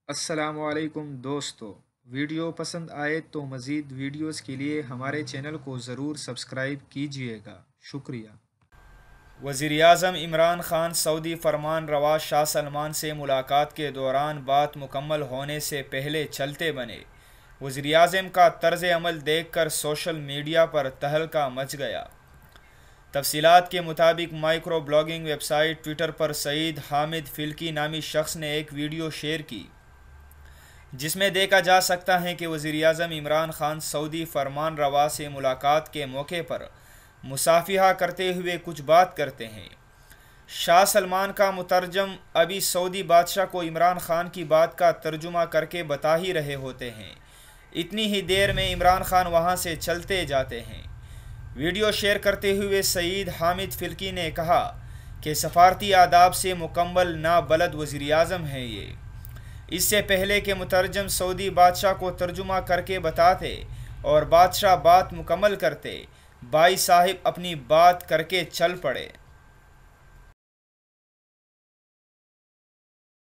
السلام علیکم دوستو، ویڈیو پسند آئے تو مزید ویڈیوز کے لیے ہمارے چینل کو ضرور سبسکرائب کیجیے گا، شکریہ۔ وزیراعظم عمران خان سعودی فرمان روا شاہ سلمان سے ملاقات کے دوران بات مکمل ہونے سے پہلے چلتے بنے۔ وزیراعظم کا طرز عمل دیکھ کر سوشل میڈیا پر تہلکہ مچ گیا۔ تفصیلات کے مطابق micro blogging website Twitter پر سعید حامد فلکی نامی شخص نے ایک ویڈیو شیئر کی جس میں دیکھا جا سکتا ہے کہ وزیراعظم عمران خان سعودی فرمان روا سے ملاقات کے موقع پر مصافحہ کرتے ہوئے کچھ بات کرتے ہیں۔ شاہ سلمان کا مترجم ابھی سعودی بادشاہ کو عمران خان کی بات کا ترجمہ کر کے بتا ہی رہے ہوتے ہیں۔ اتنی ہی دیر میں عمران خان وہاں سے چلتے جاتے ہیں۔ ویڈیو شیئر کرتے ہوئے سعید حامد فلکی نے کہا کہ سفارتی آداب سے مکمل نابلد وزیراعظم ہیں یہ۔ اس سے پہلے کہ مترجم سعودی بادشاہ کو ترجمہ کر کے بتاتے اور بادشاہ بات مکمل کرتے، بھائی صاحب اپنی بات کر کے چل پڑے۔